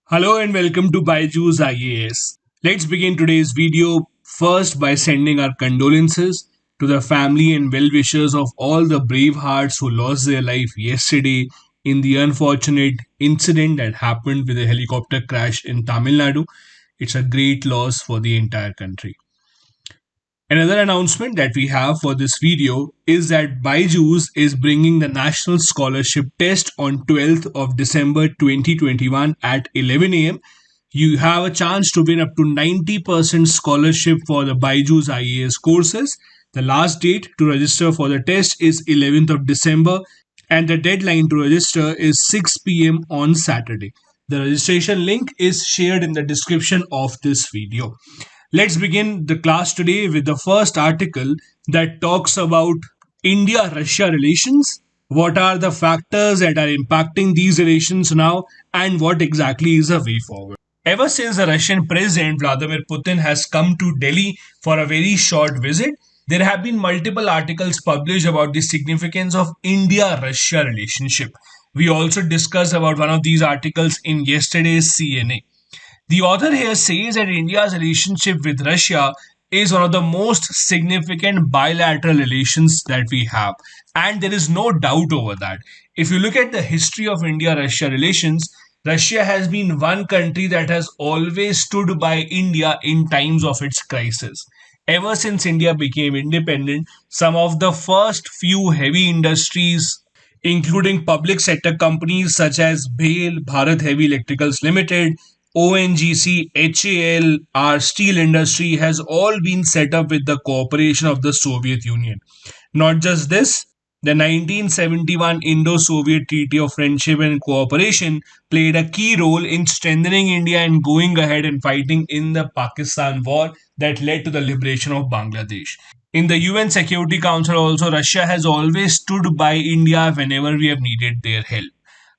Hello and welcome to Byju's IAS. Let's begin today's video first by sending our condolences to the family and well wishers of all the brave hearts who lost their life yesterday in the unfortunate incident that happened with a helicopter crash in Tamil Nadu. It's a great loss for the entire country. Another announcement that we have for this video is that Byju's is bringing the National Scholarship Test on 12th of December 2021 at 11 a.m. You have a chance to win up to 90% scholarship for the Byju's IAS courses. The last date to register for the test is 11th of December and the deadline to register is 6 p.m. on Saturday. The registration link is shared in the description of this video. Let's begin the class today with the first article that talks about India Russia relations. What are the factors that are impacting these relations now, and what exactly is the way forward? Ever since the Russian President Vladimir Putin has come to Delhi for a very short visit, there have been multiple articles published about the significance of India-Russia relationship. We also discussed about one of these articles in yesterday's CNA. The author here says that India's relationship with Russia is one of the most significant bilateral relations that we have, and there is no doubt over that. If you look at the history of India Russia relations, Russia has been one country that has always stood by India in times of its crisis. Ever since India became independent, some of the first few heavy industries, including public sector companies such as BHEL, Bharat Heavy Electricals Limited, ONGC, HAL, our steel industry has all been set up with the cooperation of the Soviet Union. Not just this, the 1971 Indo Soviet Treaty of Friendship and Cooperation played a key role in strengthening India and going ahead and fighting in the Pakistan war that led to the liberation of Bangladesh. In the UN Security Council, also, Russia has always stood by India whenever we have needed their help.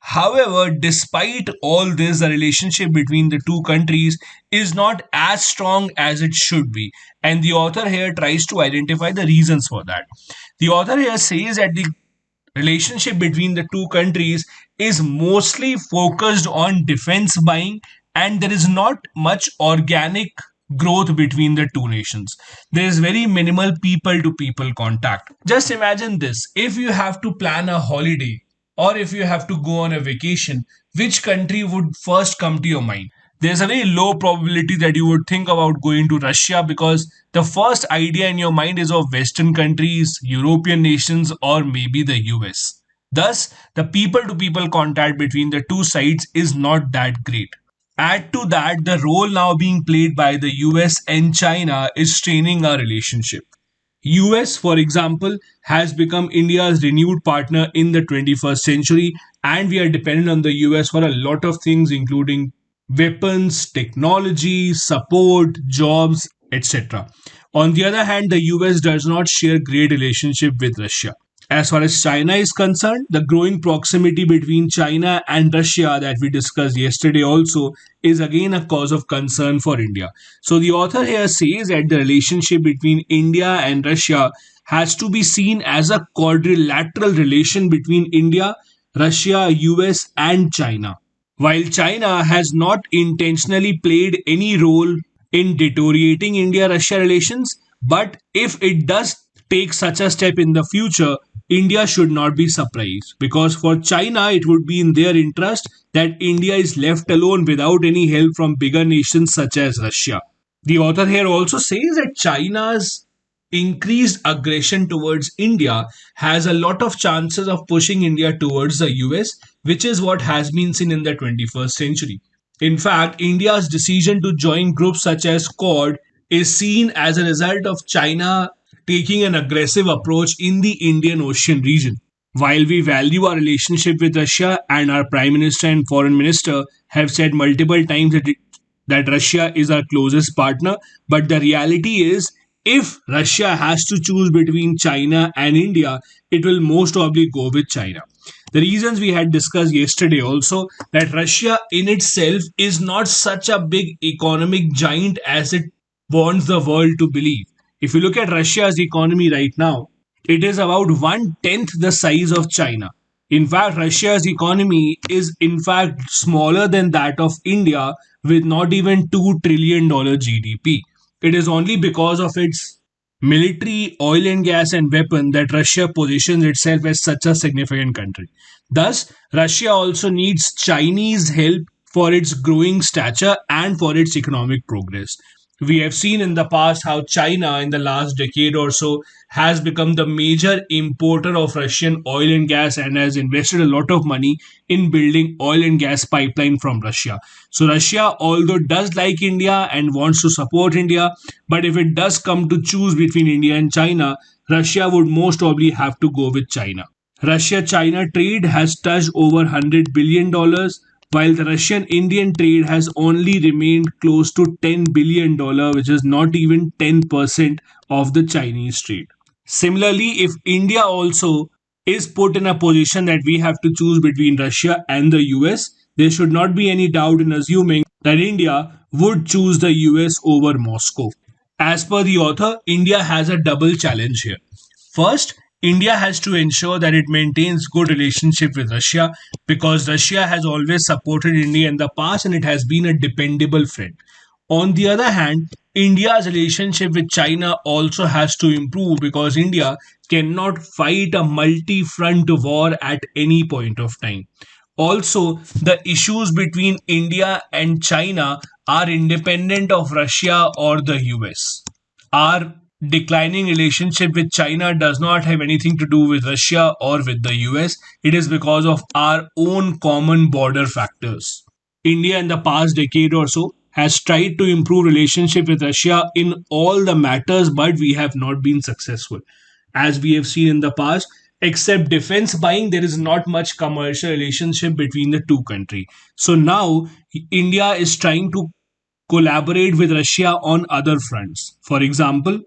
However, despite all this, the relationship between the two countries is not as strong as it should be. And the author here tries to identify the reasons for that. The author here says that the relationship between the two countries is mostly focused on defense buying, and there is not much organic growth between the two nations. There is very minimal people to people contact. Just imagine this: if you have to plan a holiday or if you have to go on a vacation, which country would first come to your mind? There's a very low probability that you would think about going to Russia because the first idea in your mind is of Western countries, European nations, or maybe the US. Thus, the people to people contact between the two sides is not that great. Add to that, the role now being played by the US and China is straining our relationship. US, for example, has become India's renewed partner in the 21st century, and we are dependent on the US for a lot of things, including weapons, technology, support, jobs, etc. On the other hand, the US does not share great relationship with Russia. As far as China is concerned, the growing proximity between China and Russia that we discussed yesterday also is again a cause of concern for India. So the author here says that the relationship between India and Russia has to be seen as a quadrilateral relation between India, Russia, US, and China. While China has not intentionally played any role in deteriorating India Russia relations, but if it does take such a step in the future, India should not be surprised because for China it would be in their interest that India is left alone without any help from bigger nations such as Russia. The author here also says that China's increased aggression towards India has a lot of chances of pushing India towards the US, which is what has been seen in the 21st century. In fact, India's decision to join groups such as Quad is seen as a result of China taking an aggressive approach in the Indian Ocean region. While we value our relationship with Russia, and our Prime Minister and Foreign Minister have said multiple times that Russia is our closest partner, but the reality is if Russia has to choose between China and India, it will most probably go with China. The reasons we had discussed yesterday also that Russia in itself is not such a big economic giant as it wants the world to believe. If you look at Russia's economy right now, it is about one tenth the size of China. In fact, Russia's economy is in fact smaller than that of India with not even $2 trillion GDP. It is only because of its military, oil and gas and weapon that Russia positions itself as such a significant country. Thus, Russia also needs Chinese help for its growing stature and for its economic progress. We have seen in the past how China, in the last decade or so, has become the major importer of Russian oil and gas and has invested a lot of money in building oil and gas pipeline from Russia. So Russia, although does like India and wants to support India, but if it does come to choose between India and China, Russia would most probably have to go with China. Russia China trade has touched over $100 billion, while the Russian Indian trade has only remained close to $10 billion, which is not even 10% of the Chinese trade. Similarly, if India also is put in a position that we have to choose between Russia and the US, there should not be any doubt in assuming that India would choose the US over Moscow. As per the author, India has a double challenge here. First, India has to ensure that it maintains good relationship with Russia because Russia has always supported India in the past and it has been a dependable friend. On the other hand, India's relationship with China also has to improve because India cannot fight a multi front war at any point of time. Also, the issues between India and China are independent of Russia or the US. Our declining relationship with China does not have anything to do with Russia or with the US. It is because of our own common border factors. India in the past decade or so has tried to improve relationship with Russia in all the matters, but we have not been successful. As we have seen in the past, except defense buying, there is not much commercial relationship between the two countries. So now India is trying to collaborate with Russia on other fronts. For example,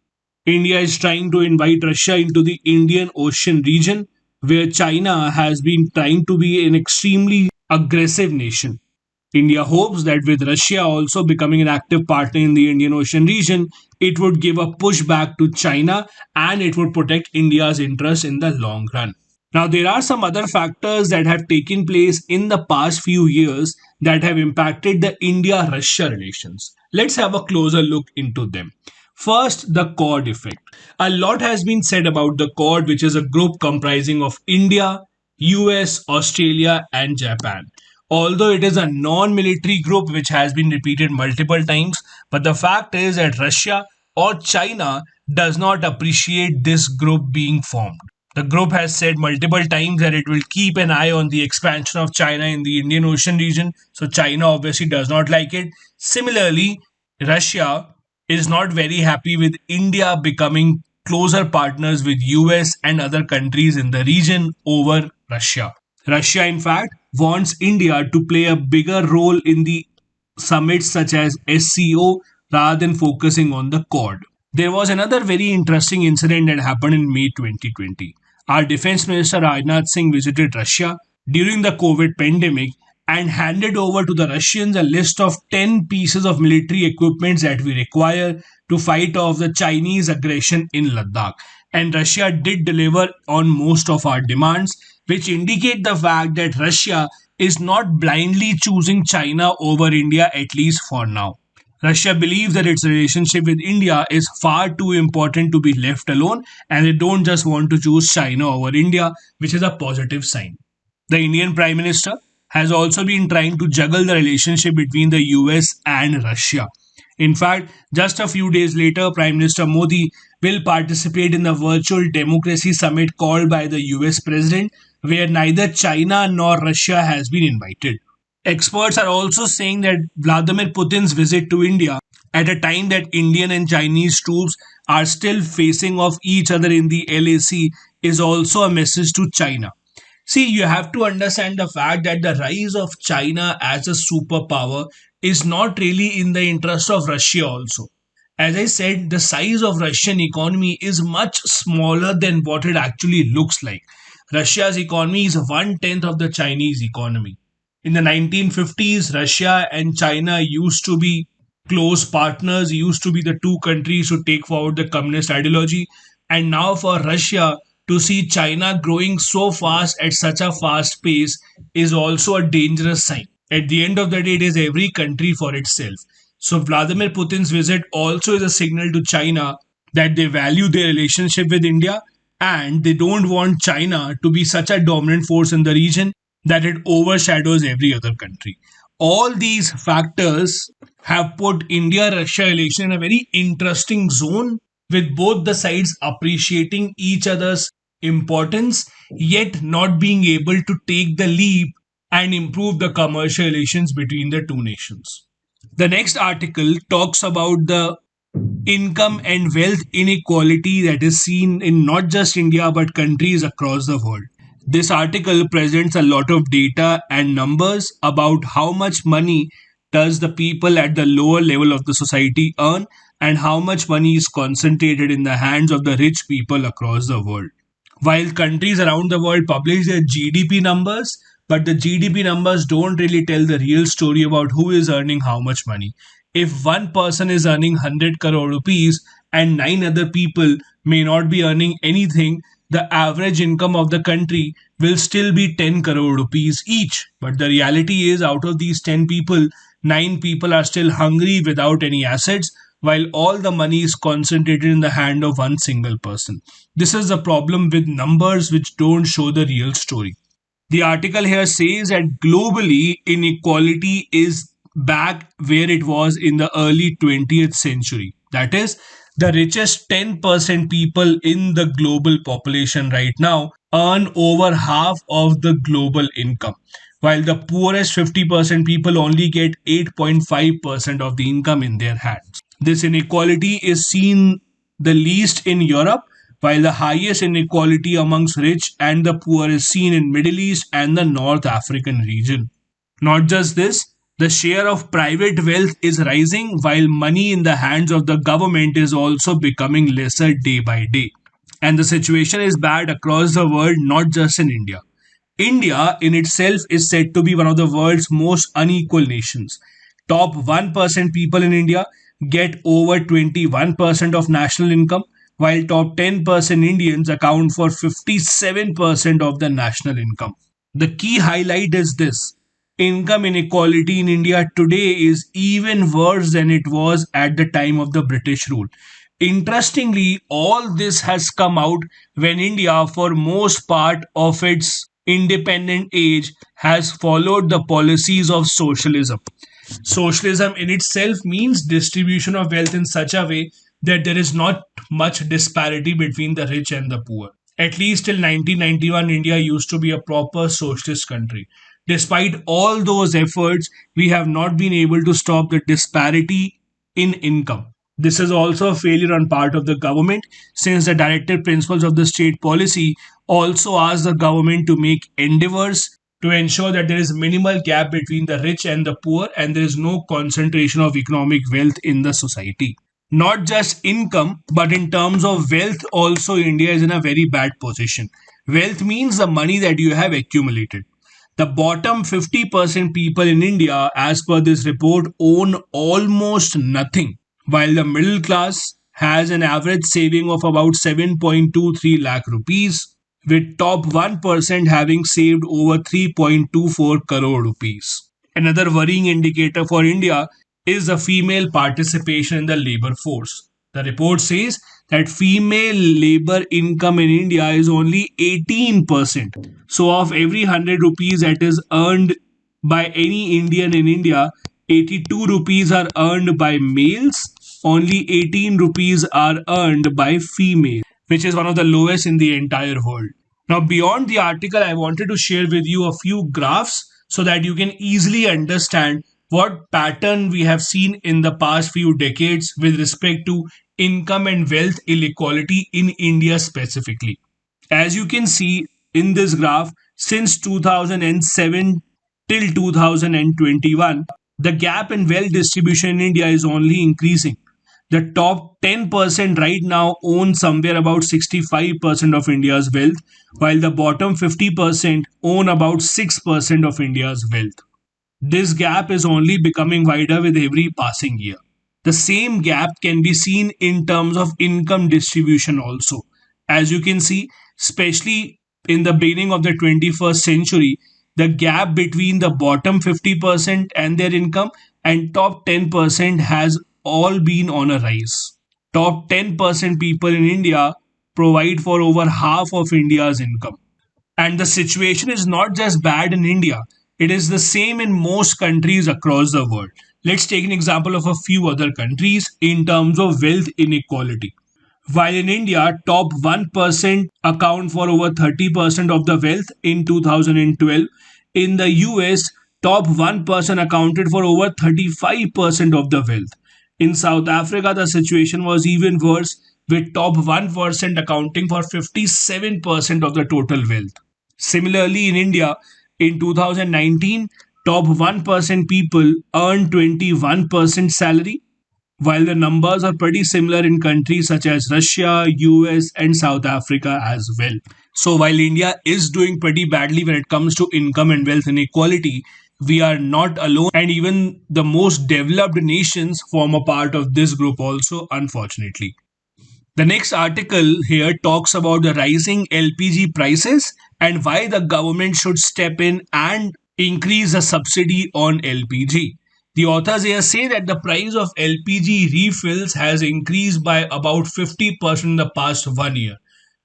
India is trying to invite Russia into the Indian Ocean region, where China has been trying to be an extremely aggressive nation. India hopes that with Russia also becoming an active partner in the Indian Ocean region, it would give a pushback to China and it would protect India's interests in the long run. Now, there are some other factors that have taken place in the past few years that have impacted the India Russia relations. Let's have a closer look into them. First, the Quad effect. A lot has been said about the Quad, which is a group comprising of India, US, Australia, and Japan. Although it is a non military group which has been repeated multiple times, but the fact is that Russia or China does not appreciate this group being formed. The group has said multiple times that it will keep an eye on the expansion of China in the Indian Ocean region. So, China obviously does not like it. Similarly, Russia is not very happy with India becoming closer partners with US and other countries in the region over Russia. Russia, in fact, wants India to play a bigger role in the summits such as SCO rather than focusing on the Quad. There was another very interesting incident that happened in May 2020. Our Defense Minister Rajnath Singh visited Russia during the COVID pandemic and handed over to the Russians a list of 10 pieces of military equipment that we require to fight off the Chinese aggression in Ladakh. And Russia did deliver on most of our demands, which indicate the fact that Russia is not blindly choosing China over India, at least for now. Russia believes that its relationship with India is far too important to be left alone, and they don't just want to choose China over India, which is a positive sign. The Indian Prime Minister has also been trying to juggle the relationship between the US and Russia. In fact, just a few days later, Prime Minister Modi will participate in the virtual democracy summit called by the US President, where neither China nor Russia has been invited. Experts are also saying that Vladimir Putin's visit to India at a time that Indian and Chinese troops are still facing off each other in the LAC is also a message to China. See, you have to understand the fact that the rise of China as a superpower is not really in the interest of Russia also. As I said, the size of Russian economy is much smaller than what it actually looks like. Russia's economy is one tenth of the Chinese economy. In the 1950s, Russia and China used to be close partners, used to be the two countries to take forward the communist ideology. And now, for Russia to see China growing so fast at such a fast pace is also a dangerous sign. At the end of the day, it is every country for itself. So, Vladimir Putin's visit also is a signal to China that they value their relationship with India and they don't want China to be such a dominant force in the region that it overshadows every other country. All these factors have put India Russia relation in a very interesting zone with both the sides appreciating each other's importance yet not being able to take the leap and improve the commercial relations between the two nations. The next article talks about the income and wealth inequality that is seen in not just India but countries across the world. This article presents a lot of data and numbers about how much money does the people at the lower level of the society earn and how much money is concentrated in the hands of the rich people across the world. While countries around the world publish their GDP numbers, but the GDP numbers don't really tell the real story about who is earning how much money. If one person is earning 100 crore rupees and nine other people may not be earning anything, the average income of the country will still be 10 crore rupees each. But the reality is, out of these 10 people, 9 people are still hungry without any assets, while all the money is concentrated in the hand of one single person. This is the problem with numbers which don't show the real story. The article here says that globally, inequality is back where it was in the early 20th century. That is, the richest 10% people in the global population right now earn over half of the global income, while the poorest 50% people only get 8.5% of the income in their hands. This inequality is seen the least in Europe, while the highest inequality amongst rich and the poor is seen in Middle East and the North African region. Not just this, the share of private wealth is rising while money in the hands of the government is also becoming lesser day by day. And the situation is bad across the world, not just in India. India in itself is said to be one of the world's most unequal nations. Top 1% people in India get over 21% of national income, while top 10% Indians account for 57% of the national income. The key highlight is this: income inequality in India today is even worse than it was at the time of the British rule. Interestingly, all this has come out when India, for most part of its independent age, has followed the policies of socialism. Socialism in itself means distribution of wealth in such a way that there is not much disparity between the rich and the poor. At least till 1991, India used to be a proper socialist country. Despite all those efforts, we have not been able to stop the disparity in income. This is also a failure on part of the government, since the directive principles of the state policy also ask the government to make endeavors to ensure that there is minimal gap between the rich and the poor and there is no concentration of economic wealth in the society. Not just income, but in terms of wealth, also India is in a very bad position. Wealth means the money that you have accumulated. The bottom 50% people in India, as per this report, own almost nothing, while the middle class has an average saving of about 7.23 lakh rupees, with top 1% having saved over 3.24 crore rupees. Another worrying indicator for India is the female participation in the labor force. The report says that female labor income in India is only 18%. So, of every 100 rupees that is earned by any Indian in India, 82 rupees are earned by males, only 18 rupees are earned by females, which is one of the lowest in the entire world. Now, beyond the article, I wanted to share with you a few graphs so that you can easily understand what pattern we have seen in the past few decades with respect to income and wealth inequality in India specifically. As you can see in this graph, since 2007 till 2021, the gap in wealth distribution in India is only increasing. The top 10% right now own somewhere about 65% of India's wealth, while the bottom 50% own about 6% of India's wealth. This gap is only becoming wider with every passing year. The same gap can be seen in terms of income distribution also. As you can see, especially in the beginning of the 21st century, the gap between the bottom 50% and their income and top 10% has all been on a rise. Top 10% people in India provide for over half of India's income. And the situation is not just bad in India, it is the same in most countries across the world. Let's take an example of a few other countries in terms of wealth inequality. While in India, top 1% account for over 30% of the wealth in 2012, in the US, top 1% accounted for over 35% of the wealth. In South Africa, the situation was even worse, with top 1% accounting for 57% of the total wealth. Similarly, in India, in 2019, top 1% people earned 21% salary, while the numbers are pretty similar in countries such as Russia, US, and South Africa as well. So, while India is doing pretty badly when it comes to income and wealth inequality, we are not alone, and even the most developed nations form a part of this group also, unfortunately. The next article here talks about the rising LPG prices and why the government should step in and increase the subsidy on LPG. The authors here say that the price of LPG refills has increased by about 50% in the past 1 year,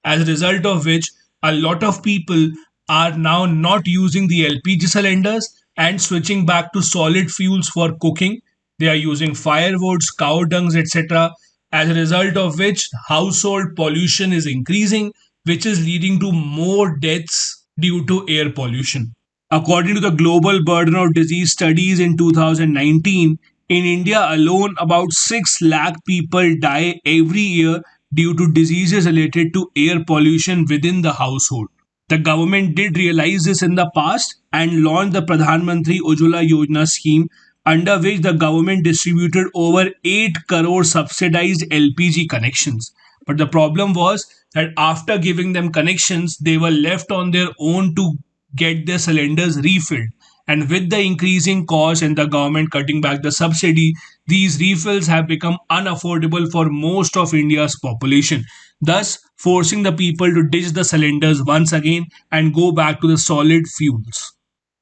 as a result of which a lot of people are now not using the LPG cylinders and switching back to solid fuels for cooking. They are using firewoods, cow dungs, etc., as a result of which household pollution is increasing, which is leading to more deaths due to air pollution. According to the Global Burden of Disease studies in 2019, in India alone, about 6 lakh people die every year due to diseases related to air pollution within the household. The government did realize this in the past and launched the Pradhan Mantri Ujjwala Yojana scheme, under which the government distributed over 8 crore subsidized LPG connections. But the problem was that after giving them connections, they were left on their own to get their cylinders refilled. And with the increasing cost and the government cutting back the subsidy, these refills have become unaffordable for most of India's population, thus forcing the people to ditch the cylinders once again and go back to the solid fuels.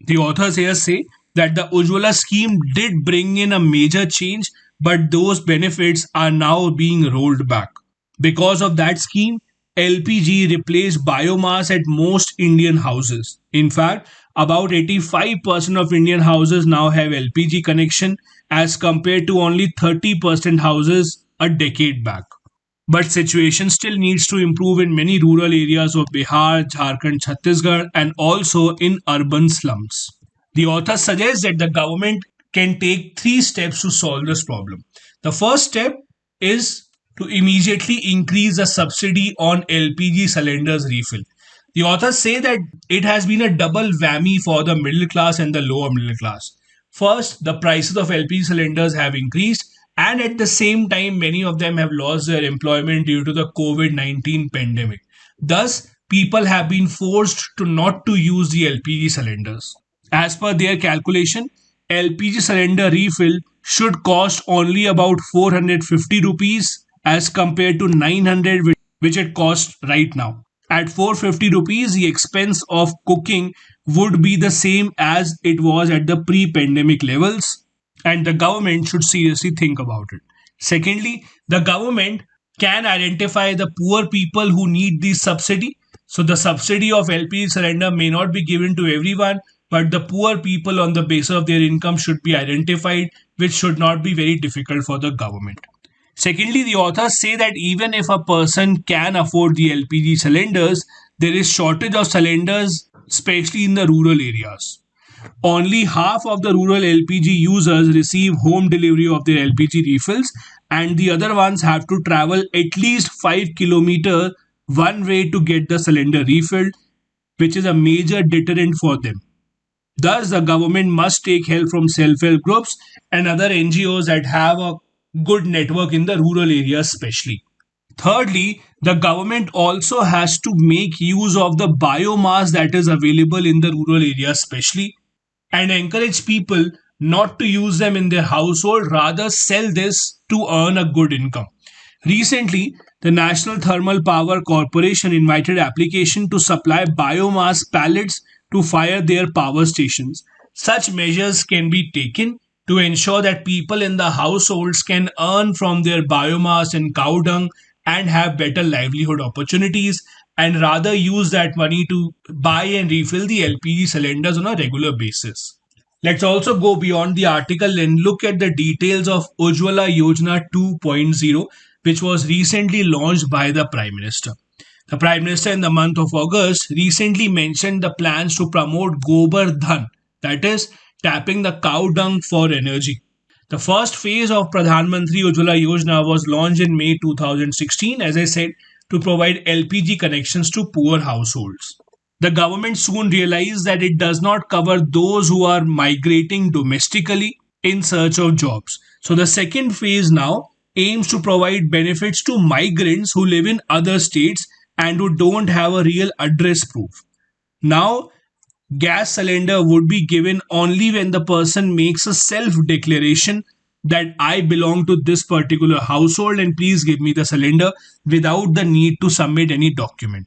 The authors here say that the Ujjwala scheme did bring in a major change, but those benefits are now being rolled back. Because of that scheme, LPG replaced biomass at most Indian houses. In fact, about 85% of Indian houses now have LPG connection as compared to only 30% houses a decade back. But situation still needs to improve in many rural areas of Bihar, Jharkhand, Chhattisgarh, and also in urban slums. The author suggests that the government can take 3 steps to solve this problem. The first step is to immediately increase the subsidy on LPG cylinders refill. The authors say that it has been a double whammy for the middle class and the lower middle class. First, the prices of LPG cylinders have increased, and at the same time, many of them have lost their employment due to the COVID-19 pandemic. Thus, people have been forced to not to use the LPG cylinders. As per their calculation, LPG cylinder refill should cost only about 450 rupees as compared to 900 which it costs right now. At 450 rupees, the expense of cooking would be the same as it was at the pre-pandemic levels, and the government should seriously think about it. Secondly, the government can identify the poor people who need this subsidy. So the subsidy of LPG cylinder may not be given to everyone, but the poor people on the basis of their income should be identified, which should not be very difficult for the government. Secondly, the authors say that even if a person can afford the LPG cylinders, there is shortage of cylinders, especially in the rural areas. Only half of the rural LPG users receive home delivery of their LPG refills, and the other ones have to travel at least 5 kilometers one way to get the cylinder refilled, which is a major deterrent for them. Thus, the government must take help from self help groups and other NGOs that have a good network in the rural areas, especially. Thirdly, the government also has to make use of the biomass that is available in the rural areas, especially, and encourage people not to use them in their household, rather, sell this to earn a good income. Recently, The National Thermal Power Corporation invited application to supply biomass pellets to fire their power stations. Such measures can be taken to ensure that people in the households can earn from their biomass and cow dung and have better livelihood opportunities, and rather use that money to buy and refill the LPG cylinders on a regular basis. Let's also go beyond the article and look at the details of Ujjwala Yojana 2.0, which was recently launched by the Prime Minister. The Prime Minister in the month of August recently mentioned the plans to promote Gobar Dhan, that is, tapping the cow dung for energy. The first phase of Pradhan Mantri Ujjwala Yojana was launched in May 2016, as I said, to provide LPG connections to poor households. The government soon realized that it does not cover those who are migrating domestically in search of jobs. So the second phase now aims to provide benefits to migrants who live in other states and who don't have a real address proof. Now, gas cylinder would be given only when the person makes a self declaration that I belong to this particular household and please give me the cylinder without the need to submit any document.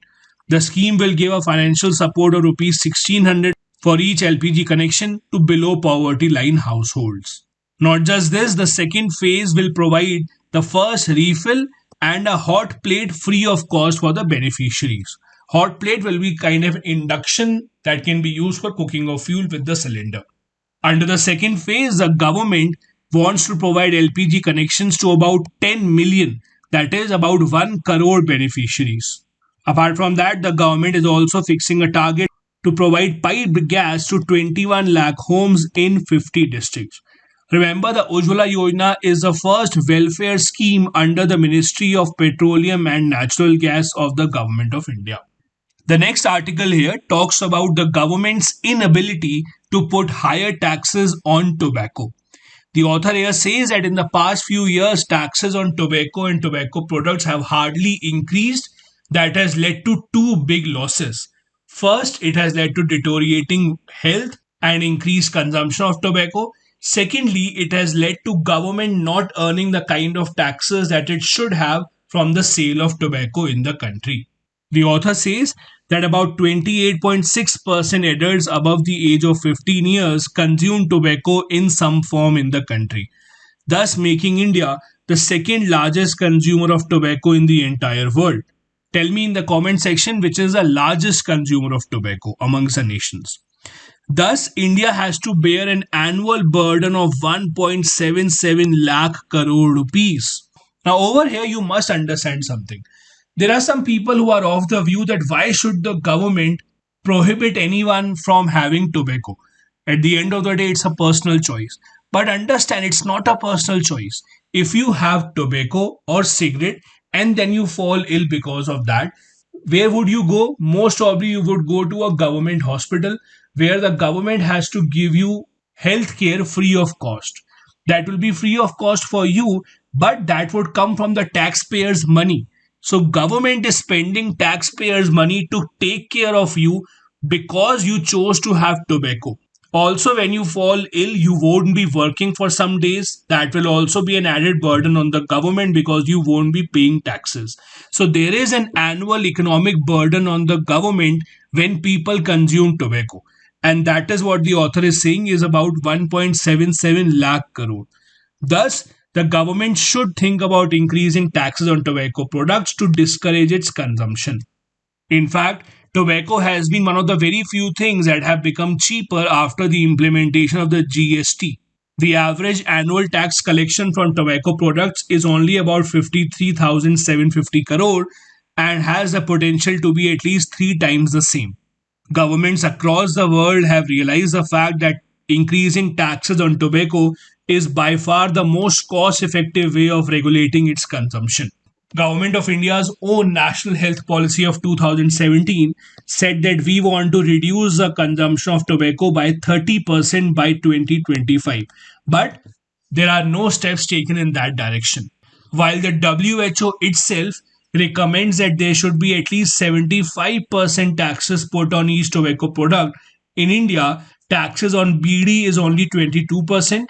The scheme will give a financial support of rupees 1600 for each LPG connection to below poverty line households. Not just this, the second phase will provide the first refill and a hot plate free of cost for the beneficiaries. Hot plate will be kind of induction that can be used for cooking of fuel with the cylinder. Under the second phase, the government wants to provide LPG connections to about 10 million, that is about 1 crore beneficiaries. Apart from that, the government is also fixing a target to provide piped gas to 21 lakh homes in 50 districts. Remember, the Ujjwala Yojana is the first welfare scheme under the Ministry of Petroleum and Natural Gas of the Government of India. The next article here talks about the government's inability to put higher taxes on tobacco. The author here says that in the past few years, taxes on tobacco and tobacco products have hardly increased. That has led to two big losses. First, it has led to deteriorating health and increased consumption of tobacco. Secondly, it has led to government not earning the kind of taxes that it should have from the sale of tobacco in the country. The author says that about 28.6% adults above the age of 15 years consume tobacco in some form in the country, thus making India the second largest consumer of tobacco in the entire world. Tell me in the comment section which is the largest consumer of tobacco amongst the nations. Thus, India has to bear an annual burden of 1.77 lakh crore rupees. Now, over here, you must understand something. There are some people who are of the view that why should the government prohibit anyone from having tobacco? At the end of the day, it's a personal choice. But understand, it's not a personal choice. If you have tobacco or cigarette and then you fall ill because of that, where would you go? Most probably you would go to a government hospital where the government has to give you health care free of cost. That will be free of cost for you, but that would come from the taxpayers' money. So government is spending taxpayers' money to take care of you because you chose to have tobacco. Also, when you fall ill, you won't be working for some days. That will also be an added burden on the government because you won't be paying taxes. So, there is an annual economic burden on the government when people consume tobacco. And that is what the author is saying is about 1.77 lakh crore. Thus, the government should think about increasing taxes on tobacco products to discourage its consumption. In fact, tobacco has been one of the very few things that have become cheaper after the implementation of the GST. The average annual tax collection from tobacco products is only about 53,750 crore and has the potential to be at least three times the same. Governments across the world have realized the fact that increasing taxes on tobacco is by far the most cost effective way of regulating its consumption. Government of India's own National Health Policy of 2017 said that we want to reduce the consumption of tobacco by 30% by 2025. But there are no steps taken in that direction. While the WHO itself recommends that there should be at least 75% taxes put on each tobacco product, in India, taxes on BD is only 22%,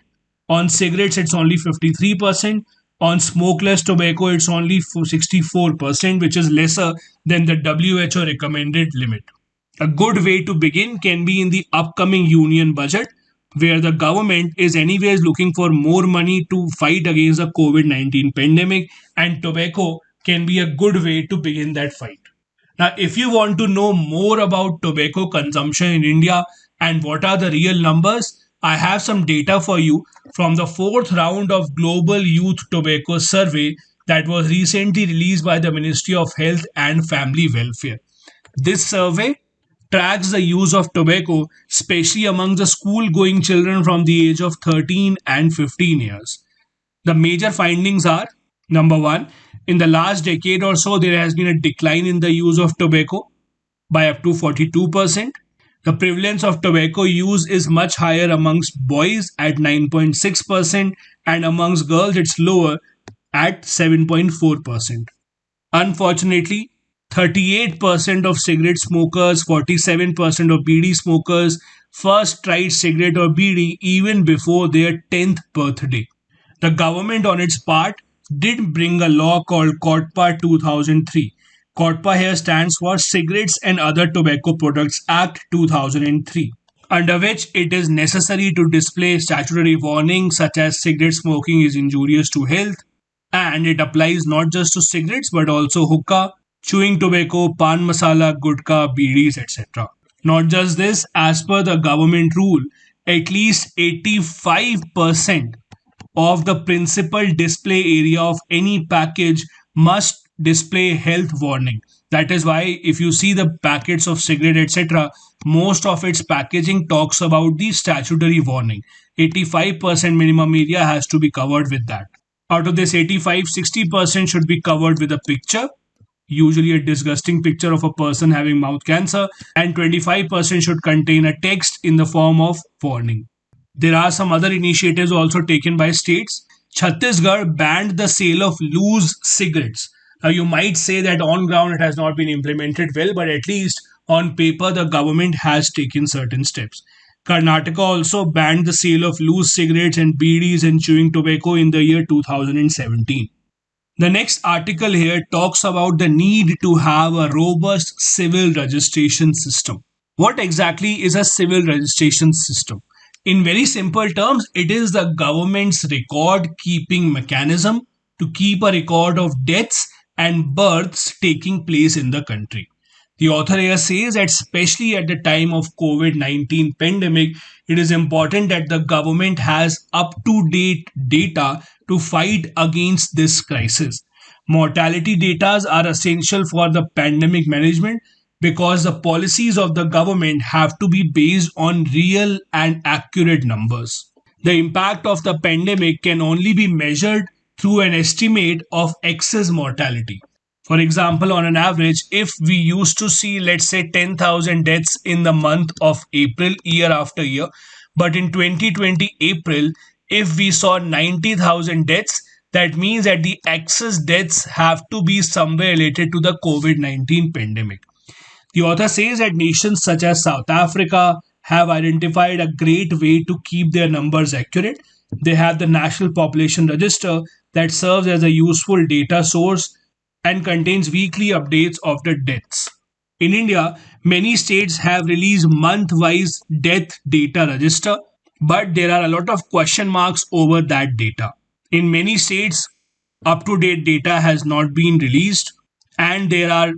on cigarettes it's only 53%, On smokeless tobacco, it's only 64%, which is lesser than the WHO recommended limit. A good way to begin can be in the upcoming union budget, where the government is anyways looking for more money to fight against the COVID 19 pandemic, and tobacco can be a good way to begin that fight. Now, if you want to know more about tobacco consumption in India and what are the real numbers, I have some data for you from the fourth round of Global Youth Tobacco Survey that was recently released by the Ministry of Health and Family Welfare. This survey tracks the use of tobacco, especially among the school going children from the age of 13 and 15 years. The major findings are: number one, in the last decade or so, there has been a decline in the use of tobacco by up to 42%. The prevalence of tobacco use is much higher amongst boys at 9.6%, and amongst girls, it's lower at 7.4%. Unfortunately, 38% of cigarette smokers, 47% of BD smokers first tried cigarette or BD even before their 10th birthday. The government, on its part, did bring a law called COTPA 2003. COTPA here stands for Cigarettes and Other Tobacco Products Act 2003, under which it is necessary to display statutory warnings such as cigarette smoking is injurious to health, and it applies not just to cigarettes but also hookah, chewing tobacco, pan masala, gutka, bidis, etc. Not just this, as per the government rule, at least 85% of the principal display area of any package must display health warning. That is why if you see the packets of cigarette etc., most of its packaging talks about the statutory warning. 85% minimum area has to be covered with that. Out of this 85, 60% should be covered with a picture, usually a disgusting picture of a person having mouth cancer, and 25% should contain a text in the form of warning. There are some other initiatives also taken by states. Chhattisgarh banned the sale of loose cigarettes. Now, you might say that on ground it has not been implemented well, but at least on paper the government has taken certain steps. Karnataka also banned the sale of loose cigarettes and BDs and chewing tobacco in the year 2017. The next article here talks about the need to have a robust civil registration system. What exactly is a civil registration system? In very simple terms, it is the government's record keeping mechanism to keep a record of deaths and births taking place in the country. The author here says that especially at the time of COVID-19 pandemic, it is important that the government has up-to-date data to fight against this crisis. Mortality data are essential for the pandemic management because the policies of the government have to be based on real and accurate numbers. The impact of the pandemic can only be measured through an estimate of excess mortality. For example, on an average, if we used to see, let's say, 10,000 deaths in the month of April year after year, but in 2020 April, if we saw 90,000 deaths, that means that the excess deaths have to be somewhere related to the COVID 19 pandemic. The author says that nations such as South Africa have identified a great way to keep their numbers accurate. They have the National Population Register that serves as a useful data source and contains weekly updates of the deaths. In India, many states have released month-wise death data register, but there are a lot of question marks over that data. In many states, up-to-date data has not been released, and there are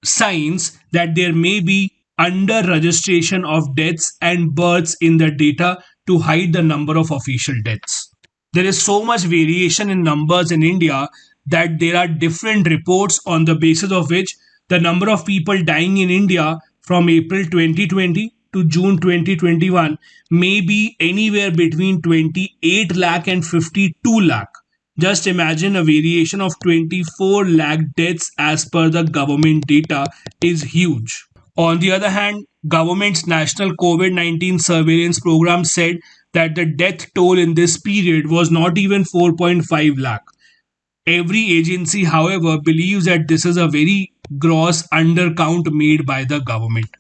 signs that there may be under registration of deaths and births in the data to hide the number of official deaths. There is so much variation in numbers in India that there are different reports on the basis of which the number of people dying in India from April 2020 to June 2021 may be anywhere between 28 lakh and 52 lakh. Just imagine a variation of 24 lakh deaths as per the government data is huge. On the other hand, government's national COVID-19 surveillance program said that the death toll in this period was not even 4.5 lakh. Every agency, however, believes that this is a very gross undercount made by the government.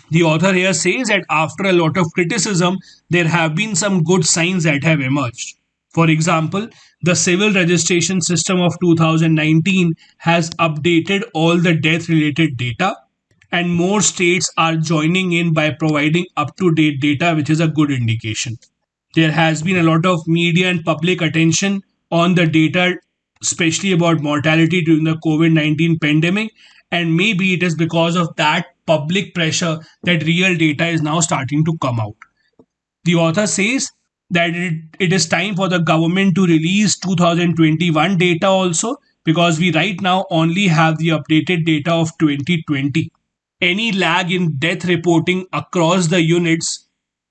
The author here says that after a lot of criticism, there have been some good signs that have emerged. For example, the civil registration system of 2019 has updated all the death related data, and more states are joining in by providing up to date data, which is a good indication. There has been a lot of media and public attention on the data, especially about mortality during the COVID 19 pandemic. And maybe it is because of that public pressure that real data is now starting to come out. The author says that it is time for the government to release 2021 data also, because we right now only have the updated data of 2020. Any lag in death reporting across the units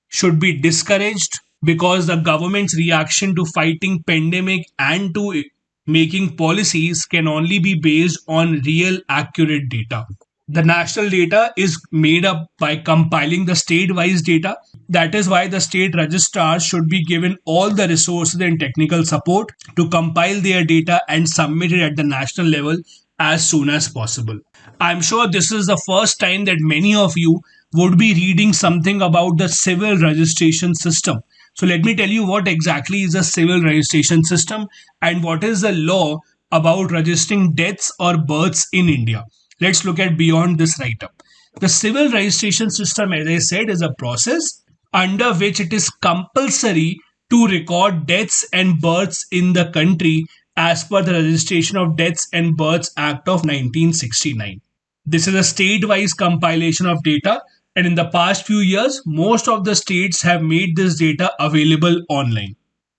should be discouraged, because the government's reaction to fighting pandemic and to making policies can only be based on real accurate data. The national data is made up by compiling the state-wise data. That is why the state registrars should be given all the resources and technical support to compile their data and submit it at the national level as soon as possible. I'm sure this is the first time that many of you would be reading something about the civil registration system. So let me tell you what exactly is a civil registration system and what is the law about registering deaths or births in India. Let's look at beyond this write up. The civil registration system, as I said, is a process under which it is compulsory to record deaths and births in the country as per the Registration of Deaths and Births Act of 1969. This is a state-wise compilation of data, and in the past few years, most of the states have made this data available online.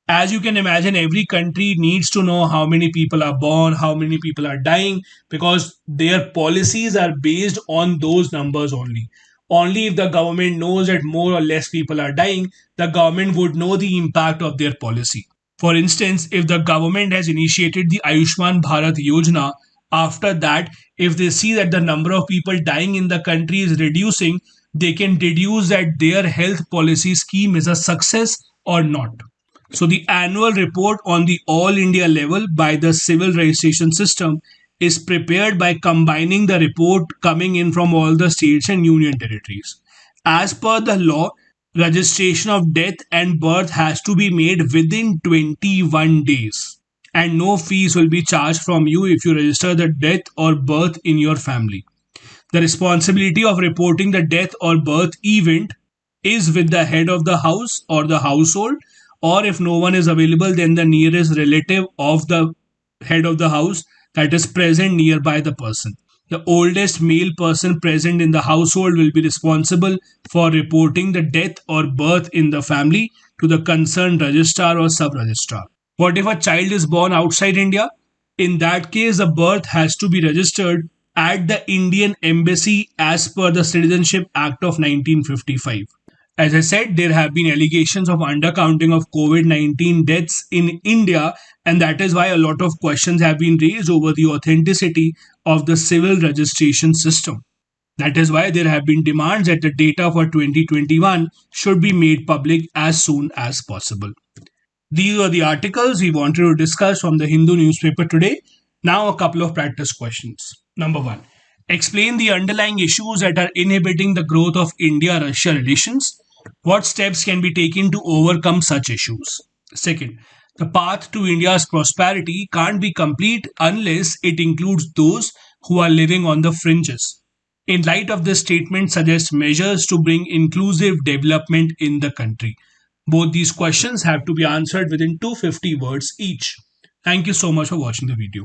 As you can imagine, every country needs to know how many people are born, how many people are dying, because their policies are based on those numbers only. Only if the government knows that more or less people are dying, the government would know the impact of their policy. For instance, if the government has initiated the Ayushman Bharat Yojana, after that, if they see that the number of people dying in the country is reducing, they can deduce that their health policy scheme is a success or not. So the annual report on the all India level by the civil registration system is prepared by combining the report coming in from all the states and union territories. As per the law, registration of death and birth has to be made within 21 days, and no fees will be charged from you if you register the death or birth in your family. The responsibility of reporting the death or birth event is with the head of the house or the household, or if no one is available, then the nearest relative of the head of the house that is present nearby the person. The oldest male person present in the household will be responsible for reporting the death or birth in the family to the concerned registrar or sub registrar. What if a child is born outside India? In that case, the birth has to be registered at the Indian Embassy as per the Citizenship Act of 1955. As I said, there have been allegations of undercounting of COVID 19 deaths in India, and that is why a lot of questions have been raised over the authenticity of the civil registration system. That is why there have been demands that the data for 2021 should be made public as soon as possible. These were the articles we wanted to discuss from the Hindu newspaper today. Now, a couple of practice questions. Number one, explain the underlying issues that are inhibiting the growth of India Russia relations. What steps can be taken to overcome such issues? Second, the path to India's prosperity can't be complete unless it includes those who are living on the fringes. In light of this statement, suggest measures to bring inclusive development in the country. Both these questions have to be answered within 250 words each. Thank you so much for watching the video.